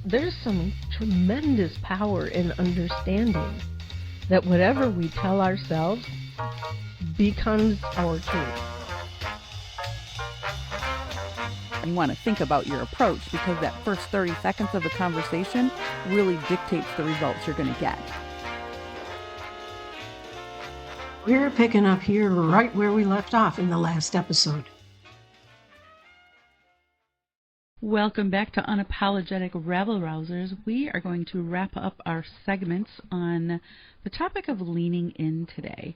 There's some tremendous power in understanding that whatever we tell ourselves becomes our truth. You want to think about your approach because that first 30 seconds of the conversation really dictates the results you're going to get. We're picking up here right where we left off in the last episode. Welcome back to Unapologetic Rabble-Rousers. We are going to wrap up our segments on the topic of leaning in today.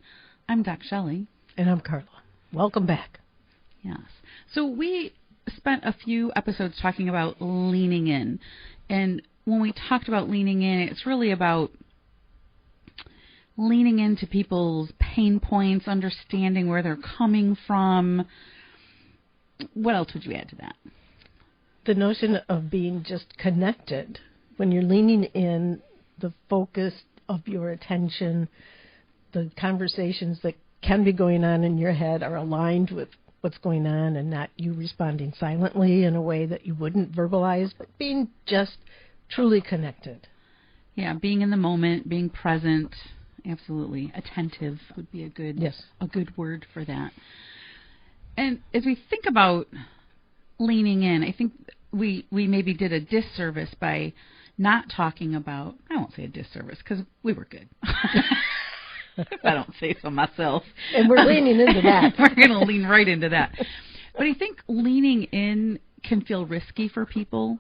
I'm DocShellie. And I'm Carla. Welcome back. Yes. So we spent a few episodes talking about leaning in. And when we talked about leaning in, it's really about leaning into people's pain points, understanding where they're coming from. What else would you add to that? The notion of being just connected. When you're leaning in, the focus of your attention, the conversations that can be going on in your head are aligned with what's going on and not you responding silently in a way that you wouldn't verbalize, but being just truly connected. Yeah, being in the moment, being present, absolutely. Attentive would be a good word for that. And as we think about leaning in, I think we maybe did a disservice by not talking about, I won't say a disservice because we were good. If I don't say so myself. And we're leaning into that. We're going to lean right into that. But I think leaning in can feel risky for people.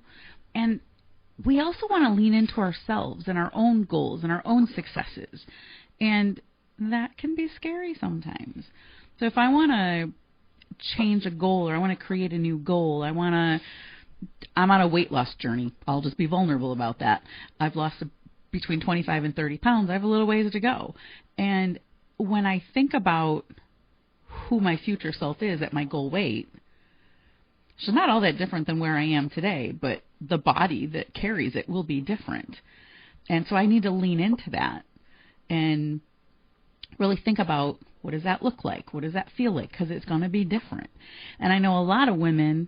And we also want to lean into ourselves and our own goals and our own successes. And that can be scary sometimes. So if I want to change a goal or I want to create a new goal, I'm on a weight loss journey. I'll just be vulnerable about that. I've lost between 25 and 30 pounds. I have a little ways to go. And when I think about who my future self is at my goal weight, it's not all that different than where I am today, but the body that carries it will be different. And so I need to lean into that and really think about, what does that look like? What does that feel like? Because it's going to be different. And I know a lot of women,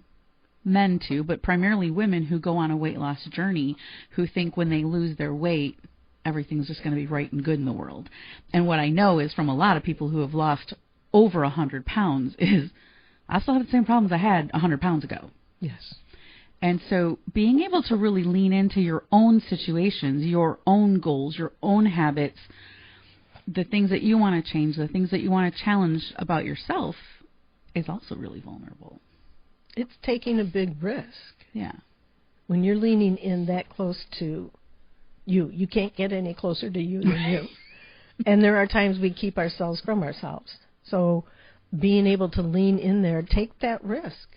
men too, but primarily women who go on a weight loss journey who think when they lose their weight, everything's just going to be right and good in the world. And what I know is from a lot of people who have lost over 100 pounds is, I still have the same problems I had 100 pounds ago. Yes. And so being able to really lean into your own situations, your own goals, your own habits, the things that you want to change, the things that you want to challenge about yourself is also really vulnerable. It's taking a big risk. Yeah. When you're leaning in that close to you can't get any closer to you than you. And there are times we keep ourselves from ourselves. So being able to lean in there, take that risk.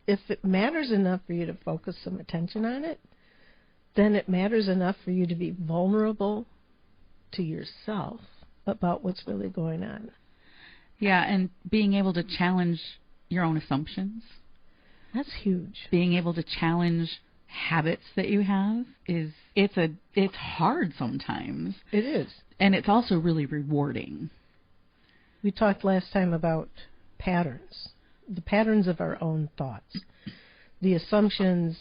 If it matters enough for you to focus some attention on it, then it matters enough for you to be vulnerable to yourself about what's really going on. Yeah, and being able to challenge your own assumptions. That's huge. Being able to challenge habits that you have it's hard sometimes. It is. And it's also really rewarding. We talked last time about patterns, the patterns of our own thoughts, the assumptions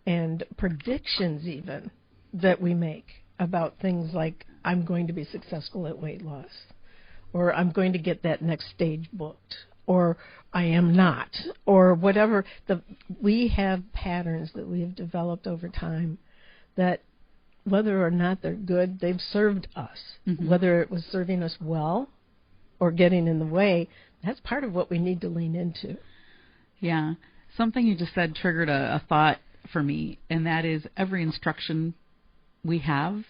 and predictions even that we make about things like, I'm going to be successful at weight loss, or I'm going to get that next stage booked, or I am not, or whatever. We have patterns that we have developed over time that, whether or not they're good, they've served us. Mm-hmm. Whether it was serving us well or getting in the way, that's part of what we need to lean into. Yeah. Something you just said triggered a thought for me, and that is every instruction we have,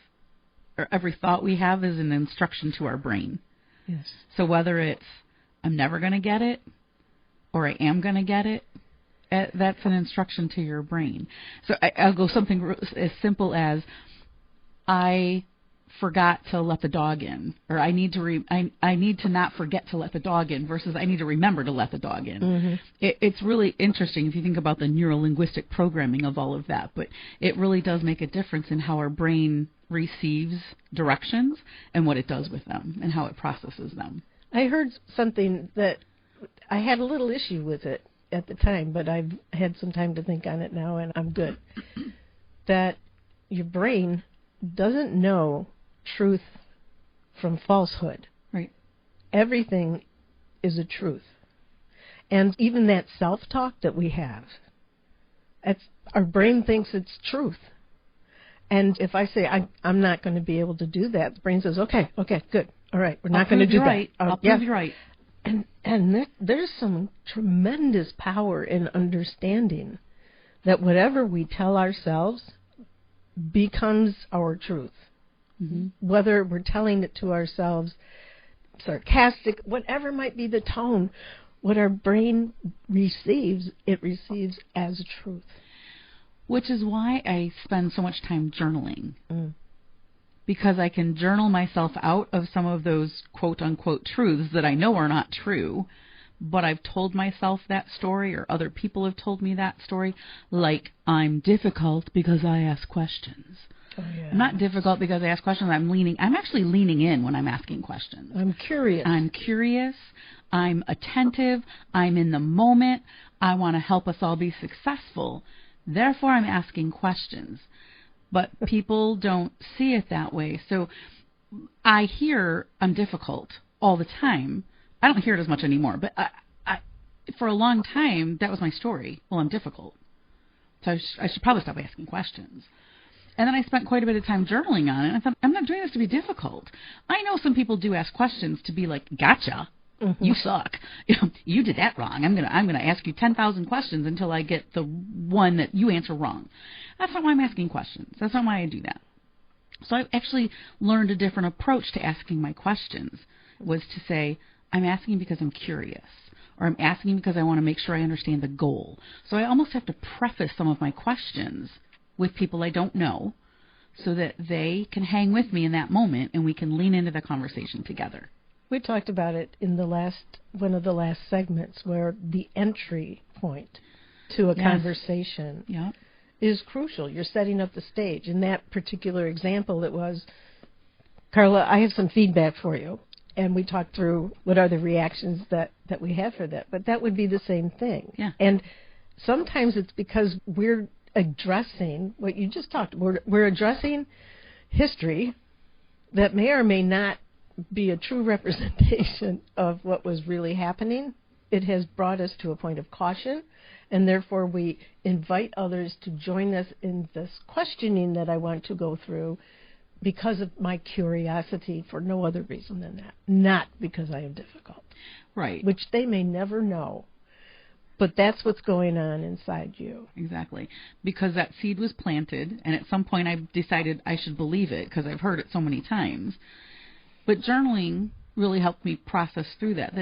or every thought we have, is an instruction to our brain. Yes. So whether it's, I'm never going to get it, or I am going to get it, that's an instruction to your brain. So I'll go something as simple as, I forgot to let the dog in, or I need to not forget to let the dog in, versus I need to remember to let the dog in. Mm-hmm. It's really interesting if you think about the neuro-linguistic programming of all of that, but it really does make a difference in how our brain receives directions and what it does with them and how it processes them. I heard something that I had a little issue with it at the time, but I've had some time to think on it now, and I'm good. that your brain doesn't know truth from falsehood. Right. Everything is a truth. And even that self-talk that we have, our brain thinks it's truth. And if I say, I'm not going to be able to do that, the brain says, okay, good. All right, we're not going to do that. I'll prove you right. And there's some tremendous power in understanding that whatever we tell ourselves becomes our truth. Mm-hmm. Whether we're telling it to ourselves, sarcastic, whatever might be the tone, what our brain receives, it receives as truth. Which is why I spend so much time journaling. Because I can journal myself out of some of those quote-unquote truths that I know are not true, but I've told myself that story, or other people have told me that story, like I'm difficult because I ask questions. Oh, yeah. I'm not difficult because I ask questions. I'm actually leaning in when I'm asking questions. I'm curious. I'm attentive. I'm in the moment. I want to help us all be successful. Therefore, I'm asking questions. But people don't see it that way. So I hear I'm difficult all the time. I don't hear it as much anymore. But for a long time, that was my story. Well, I'm difficult. So I should probably stop asking questions. And then I spent quite a bit of time journaling on it. And I thought, I'm not doing this to be difficult. I know some people do ask questions to be like, gotcha. Mm-hmm. You suck. You did that wrong. I'm gonna ask you 10,000 questions until I get the one that you answer wrong. That's not why I'm asking questions. That's not why I do that. So I've actually learned a different approach to asking my questions, was to say, I'm asking because I'm curious, or I'm asking because I want to make sure I understand the goal. So I almost have to preface some of my questions with people I don't know so that they can hang with me in that moment and we can lean into the conversation together. We talked about it in one of the last segments, where the entry point to a conversation is crucial. You're setting up the stage. In that particular example, it was, Carla, I have some feedback for you. And we talked through what are the reactions that we have for that. But that would be the same thing. Yeah. And sometimes it's because we're addressing what you just talked about. We're addressing history that may or may not be a true representation of what was really happening. It has brought us to a point of caution, and therefore we invite others to join us in this questioning that I want to go through because of my curiosity, for no other reason than that, not because I am difficult. Right. Which they may never know, but that's what's going on inside you. Exactly. Because that seed was planted, and at some point I decided I should believe it because I've heard it so many times. But journaling really helped me process through that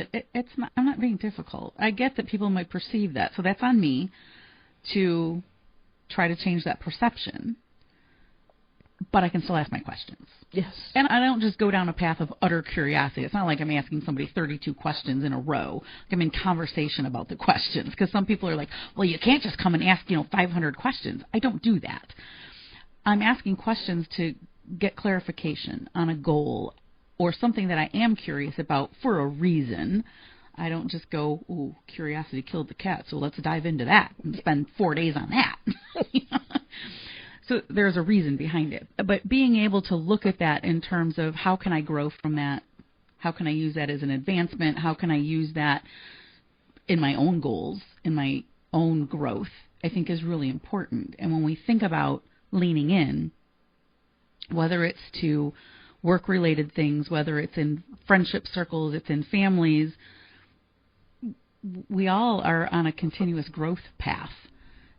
I'm not being difficult. I get that people might perceive that, so that's on me to try to change that perception. But I can still ask my questions. Yes. And I don't just go down a path of utter curiosity. It's not like I'm asking somebody 32 questions in a row. I'm in conversation about the questions, because some people are like, well, you can't just come and ask, 500 questions. I don't do that. I'm asking questions to get clarification on a goal or something that I am curious about for a reason. I don't just go, ooh, curiosity killed the cat, so let's dive into that and spend 4 days on that. So there's a reason behind it. But being able to look at that in terms of how can I grow from that? How can I use that as an advancement? How can I use that in my own goals, in my own growth, I think is really important. And when we think about leaning in, whether it's to work-related things, whether it's in friendship circles, it's in families, we all are on a continuous growth path.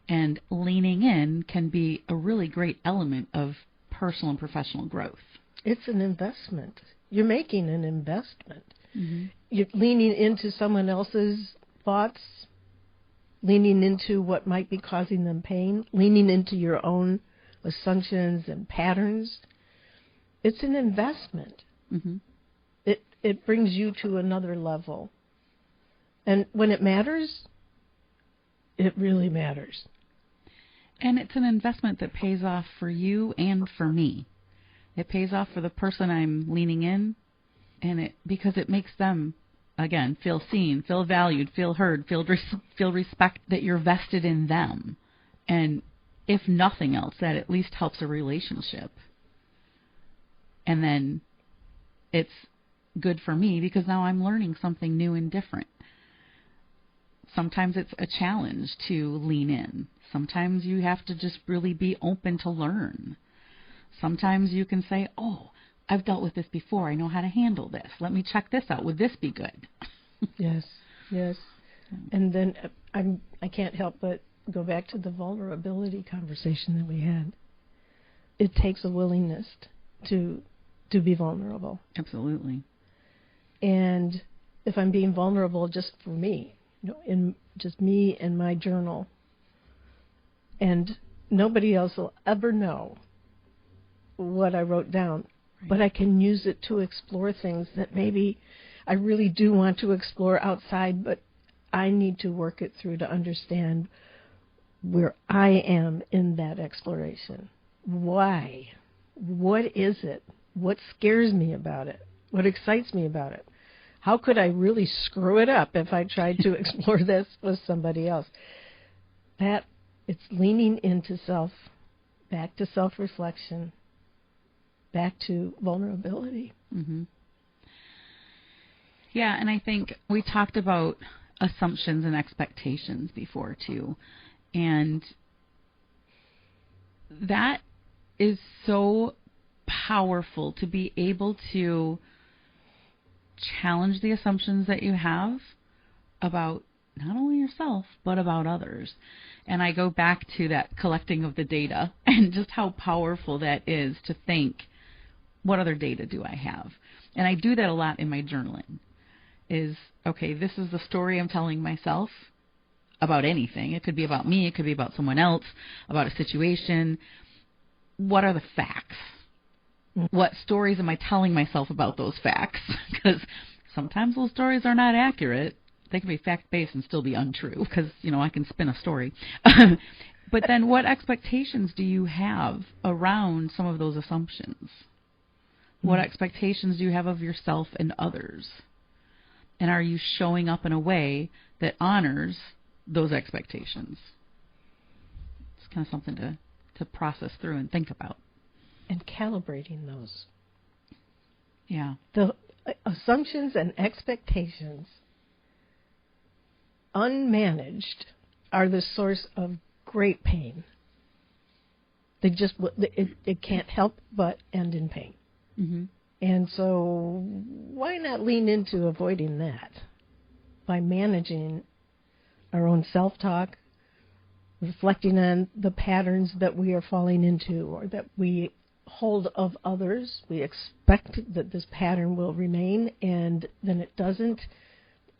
And leaning in can be a really great element of personal and professional growth. It's an investment. You're making an investment. Mm-hmm. You're leaning into someone else's thoughts, leaning into what might be causing them pain, leaning into your own assumptions and patterns. It's an investment. Mm-hmm. It brings you to another level. And when it matters, it really matters. And it's an investment that pays off for you and for me. It pays off for the person I'm leaning in, and because it makes them, again, feel seen, feel valued, feel heard, feel respect, that you're vested in them. And if nothing else, that at least helps a relationship. And then it's good for me because now I'm learning something new and different. Sometimes it's a challenge to lean in. Sometimes you have to just really be open to learn. Sometimes you can say, oh, I've dealt with this before. I know how to handle this. Let me check this out. Would this be good? Yes, yes. And then I can't help but go back to the vulnerability conversation that we had. It takes a willingness to be vulnerable. Absolutely. And if I'm being vulnerable just for me, in just me and my journal, and nobody else will ever know what I wrote down, right. But I can use it to explore things that maybe I really do want to explore outside, but I need to work it through to understand where I am in that exploration. Why? What is it? What scares me about it? What excites me about it? How could I really screw it up if I tried to explore this with somebody else? That it's leaning into self, back to self-reflection, back to vulnerability. Mm-hmm. Yeah, and I think we talked about assumptions and expectations before too. And that is so powerful to be able to challenge the assumptions that you have about not only yourself, but about others. And I go back to that collecting of the data and just how powerful that is to think, what other data do I have? And I do that a lot in my journaling. Is, okay, this is the story I'm telling myself about anything. It could be about me. It could be about someone else, about a situation. What are the facts? What stories am I telling myself about those facts? Because sometimes those stories are not accurate. They can be fact-based and still be untrue because, I can spin a story. But then what expectations do you have around some of those assumptions? What expectations do you have of yourself and others? And are you showing up in a way that honors those expectations? It's kind of something to process through and think about. And calibrating those. Yeah. The assumptions and expectations, unmanaged, are the source of great pain. It can't help but end in pain. Mm-hmm. And so why not lean into avoiding that by managing our own self-talk, reflecting on the patterns that we are falling into or that we hold of others. We expect that this pattern will remain, and then it doesn't.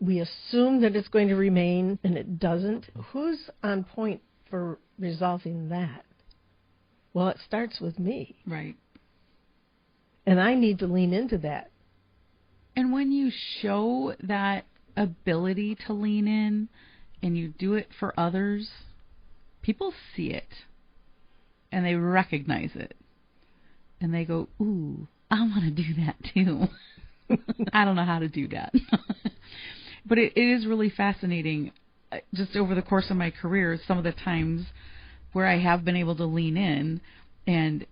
We assume that it's going to remain, and it doesn't. Who's on point for resolving that? Well, it starts with me. Right. And I need to lean into that. And when you show that ability to lean in and you do it for others, people see it and they recognize it. And they go, ooh, I want to do that too. I don't know how to do that. But it is really fascinating, just over the course of my career, some of the times where I have been able to lean in. And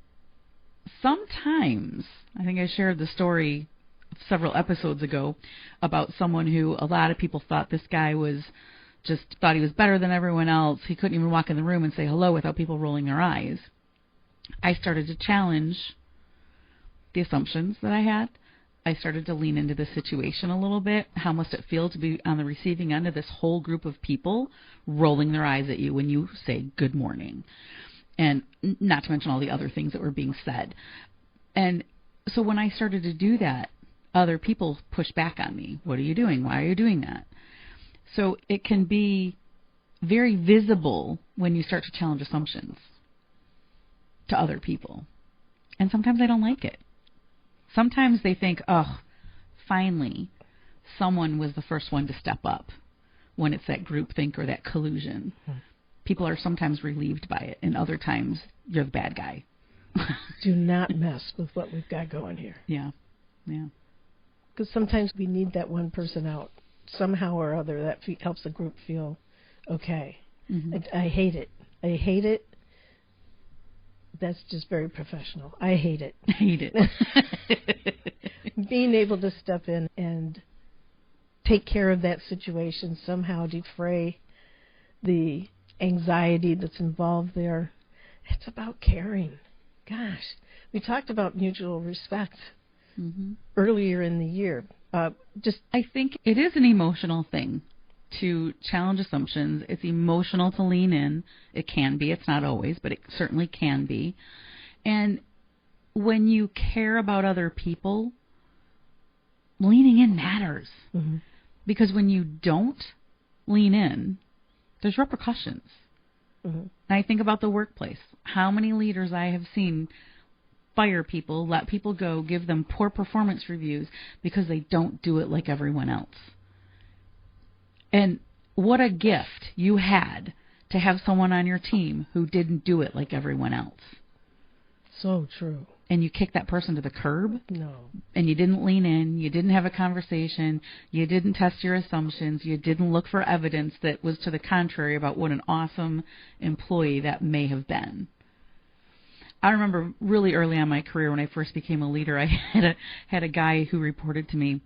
sometimes, I think I shared the story several episodes ago about someone who a lot of people thought this guy was just thought he was better than everyone else. He couldn't even walk in the room and say hello without people rolling their eyes. I started to challenge the assumptions that I had. I started to lean into the situation a little bit. How must it feel to be on the receiving end of this whole group of people rolling their eyes at you when you say good morning? And not to mention all the other things that were being said. And so when I started to do that, other people pushed back on me. What are you doing? Why are you doing that? So it can be very visible when you start to challenge assumptions to other people. And sometimes they don't like it. Sometimes they think, oh, finally, someone was the first one to step up when it's that groupthink or that collusion. People are sometimes relieved by it, and other times you're the bad guy. Do not mess with what we've got going here. Yeah, yeah. Because sometimes we need that one person out somehow or other that helps the group feel okay. Mm-hmm. I hate it. I hate it That's just very professional. I hate it. I hate it. Being able to step in and take care of that situation, somehow defray the anxiety that's involved there. It's about caring. Gosh, we talked about mutual respect earlier in the year. I think it is an emotional thing to challenge assumptions. It's emotional to lean in. It can be. It's not always, but it certainly can be. And when you care about other people, leaning in matters. Because when you don't lean in, there's repercussions. And I think about the workplace. How many leaders I have seen fire people, let people go, give them poor performance reviews because they don't do it like everyone else. And what a gift you had to have someone on your team who didn't do it like everyone else. So true. And you kicked that person to the curb? No. And you didn't lean in, you didn't have a conversation, you didn't test your assumptions, you didn't look for evidence that was to the contrary about what an awesome employee that may have been. I remember really early on in my career when I first became a leader, I had a guy who reported to me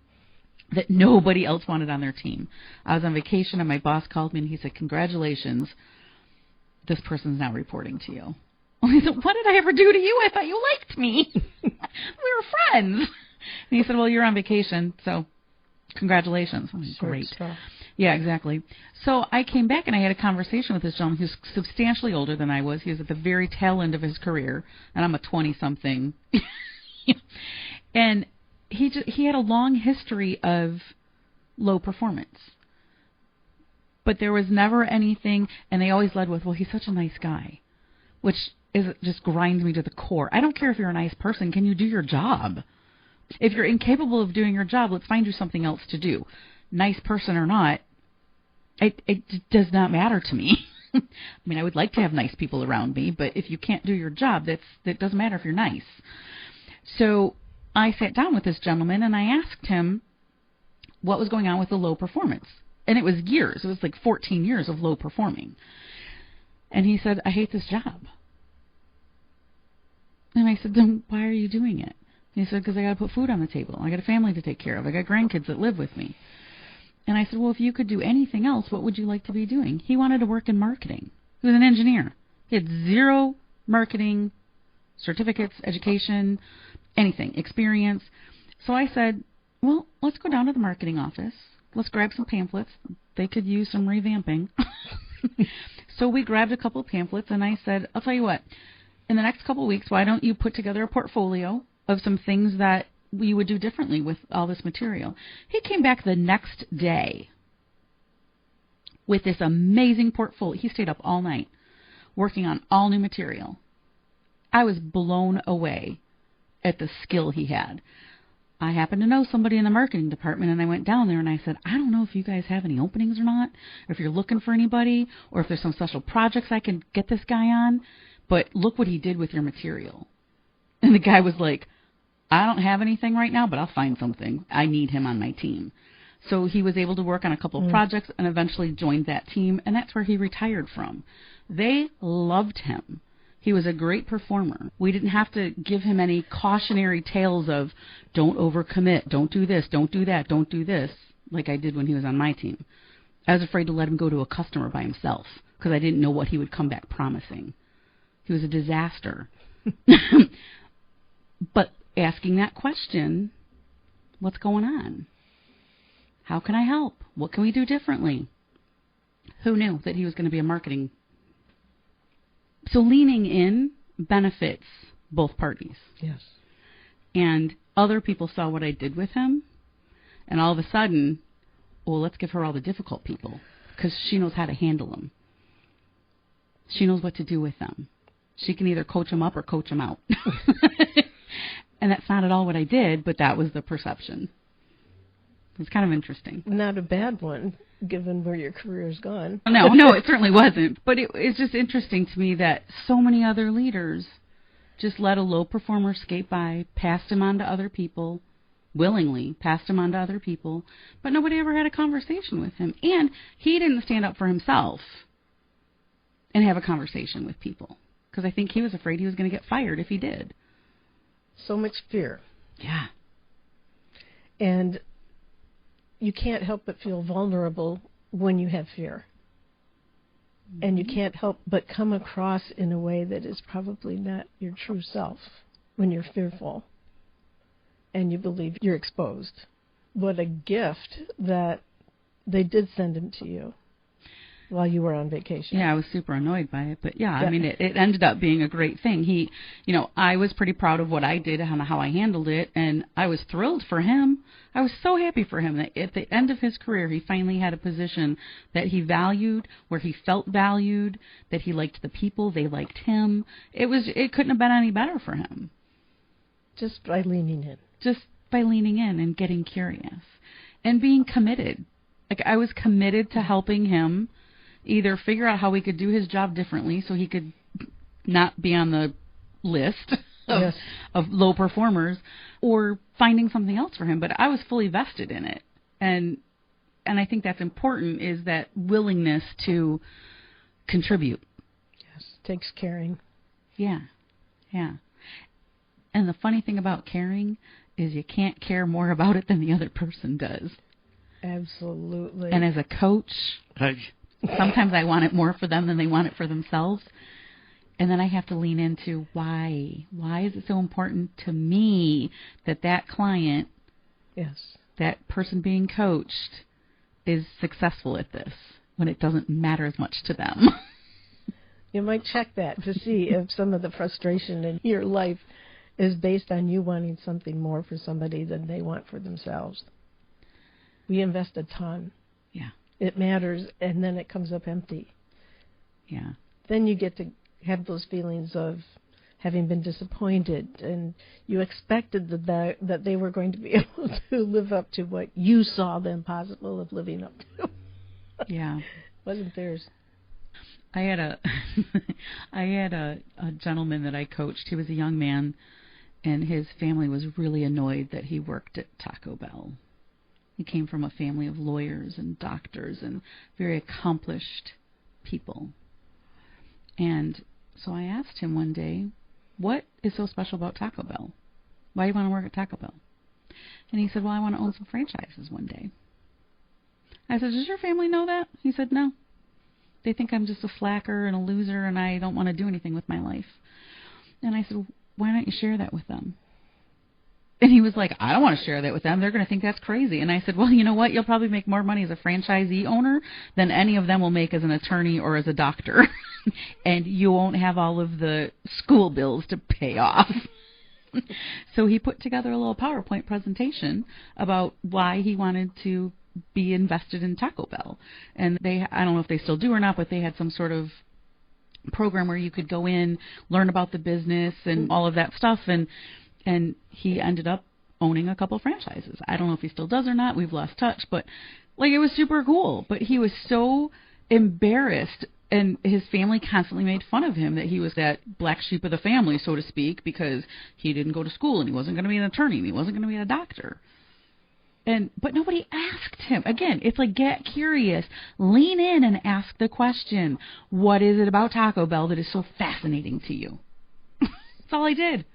that nobody else wanted on their team. I was on vacation and my boss called me and he said, "Congratulations, this person's now reporting to you." I said, "What did I ever do to you? I thought you liked me. We were friends." And he said, "Well, you're on vacation, so congratulations." I was great. Stuff. Yeah, exactly. So I came back and I had a conversation with this gentleman who's substantially older than I was. He was at the very tail end of his career, and I'm a 20-something. And he had a long history of low performance. But there was never anything, and they always led with, "Well, he's such a nice guy," which just grinds me to the core. I don't care if you're a nice person. Can you do your job? If you're incapable of doing your job, let's find you something else to do. Nice person or not, it does not matter to me. I mean, I would like to have nice people around me, but if you can't do your job, that doesn't matter if you're nice. So I sat down with this gentleman and I asked him what was going on with the low performance. And it was years. It was like 14 years of low performing. And he said, "I hate this job." And I said, "Then why are you doing it?" And he said, "Because I got to put food on the table. I got a family to take care of. I got grandkids that live with me." And I said, "Well, if you could do anything else, what would you like to be doing?" He wanted to work in marketing. He was an engineer. He had 0 marketing certificates, education, anything, experience. So I said, "Well, let's go down to the marketing office. Let's grab some pamphlets. They could use some revamping." So we grabbed a couple of pamphlets, and I said, "I'll tell you what. In the next couple of weeks, why don't you put together a portfolio of some things that we would do differently with all this material?" He came back the next day with this amazing portfolio. He stayed up all night working on all new material. I was blown away at the skill he had. I happened to know somebody in the marketing department, and I went down there and I said, "I don't know if you guys have any openings or not, or if you're looking for anybody, or if there's some special projects I can get this guy on, but look what he did with your material." And the guy was like, "I don't have anything right now, but I'll find something. I need him on my team." So he was able to work on a couple of projects and eventually joined that team, and that's where he retired from. They loved him. He was a great performer. We didn't have to give him any cautionary tales of don't overcommit, don't do this, don't do that, don't do this, like I did when he was on my team. I was afraid to let him go to a customer by himself because I didn't know what he would come back promising. He was a disaster. But asking that question, what's going on? How can I help? What can we do differently? Who knew that he was going to be a marketing? So leaning in benefits both parties. Yes. And other people saw what I did with him, and all of a sudden, well, let's give her all the difficult people because she knows how to handle them. She knows what to do with them. She can either coach them up or coach them out. And that's not at all what I did, but that was the perception. It's kind of interesting. Not a bad one, given where your career's gone. No, it certainly wasn't. But it's just interesting to me that so many other leaders just let a low performer skate by, passed him on to other people, willingly passed him on to other people, but nobody ever had a conversation with him. And he didn't stand up for himself and have a conversation with people. because I think he was afraid he was going to get fired if he did. So much fear. Yeah. And you can't help but feel vulnerable when you have fear. And you can't help but come across in a way that is probably not your true self when you're fearful and you believe you're exposed. What a gift that they did send him to you while you were on vacation. Yeah, I was super annoyed by it, but yeah, I mean, it ended up being a great thing. He, I was pretty proud of what I did and how I handled it, and I was thrilled for him. I was so happy for him that at the end of his career, he finally had a position that he valued, where he felt valued, that he liked the people, they liked him. It couldn't have been any better for him. Just by leaning in. Just by leaning in and getting curious and being committed. Like, I was committed to helping him either figure out how he could do his job differently so he could not be on the list of low performers, or finding something else for him. But I was fully vested in it. And I think that's important, is that willingness to contribute. Yes, takes caring. Yeah, yeah. And the funny thing about caring is you can't care more about it than the other person does. Absolutely. And as a coach, sometimes I want it more for them than they want it for themselves. And then I have to lean into why. Why is it so important to me that that client, that person being coached, is successful at this when it doesn't matter as much to them? You might check that to see if some of the frustration in your life is based on you wanting something more for somebody than they want for themselves. We invest a ton. Yeah. It matters, and then it comes up empty. Yeah. Then you get to have those feelings of having been disappointed, and you expected that they were going to be able to live up to what you saw them possible of living up to. Yeah. Wasn't theirs. I had a gentleman that I coached. He was a young man, and his family was really annoyed that he worked at Taco Bell. He came from a family of lawyers and doctors and very accomplished people. And so I asked him one day, what is so special about Taco Bell? Why do you want to work at Taco Bell? And he said, well, I want to own some franchises one day. I said, does your family know that? He said, no. They think I'm just a slacker and a loser and I don't want to do anything with my life. And I said, why don't you share that with them? And he was like, I don't want to share that with them. They're going to think that's crazy. And I said, well, you know what? You'll probably make more money as a franchisee owner than any of them will make as an attorney or as a doctor. And you won't have all of the school bills to pay off. So he put together a little PowerPoint presentation about why he wanted to be invested in Taco Bell. And I don't know if they still do or not, but they had some sort of program where you could go in, learn about the business and all of that stuff. And he ended up owning a couple franchises. I don't know if he still does or not. We've lost touch, but like, it was super cool. But he was so embarrassed, and his family constantly made fun of him that he was that black sheep of the family, so to speak, because he didn't go to school and he wasn't going to be an attorney and he wasn't going to be a doctor. But nobody asked him. Again, it's like, get curious, lean in and ask the question, what is it about Taco Bell that is so fascinating to you? That's all I did.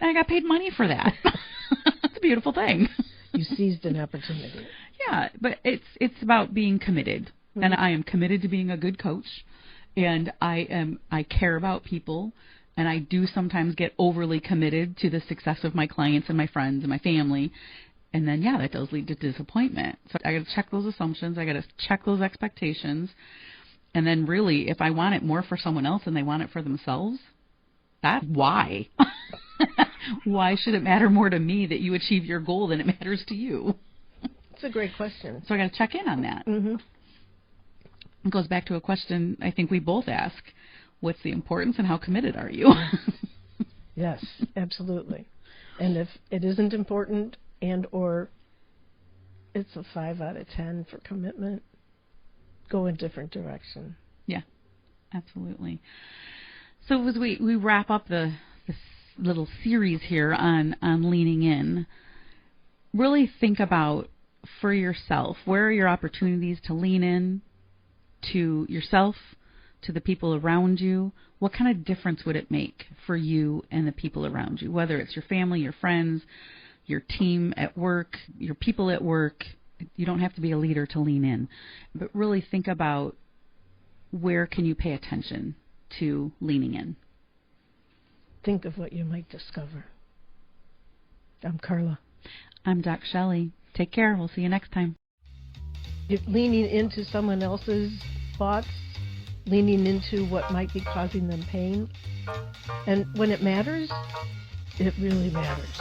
And I got paid money for that. It's a beautiful thing. You seized an opportunity. Yeah, but it's about being committed. Mm-hmm. And I am committed to being a good coach. And I care about people. And I do sometimes get overly committed to the success of my clients and my friends and my family. And then, yeah, that does lead to disappointment. So I got to check those assumptions. I got to check those expectations. And then really, if I want it more for someone else than they want it for themselves, that's why. Why should it matter more to me that you achieve your goal than it matters to you? It's a great question. So I got to check in on that. Mm-hmm. It goes back to a question I think we both ask. What's the importance and how committed are you? Yes, absolutely. And if it isn't important and or it's a 5 out of 10 for commitment, go a different direction. Yeah, absolutely. So as we wrap up this little series here on leaning in, really think about for yourself, where are your opportunities to lean in to yourself, to the people around you, what kind of difference would it make for you and the people around you, whether it's your family, your friends, your team at work, your people at work. You don't have to be a leader to lean in, but really think about where can you pay attention to leaning in. Think of what you might discover. I'm Carla. I'm DocShellie. Take care. We'll see you next time. If leaning into someone else's thoughts, leaning into what might be causing them pain, and when it matters, it really matters.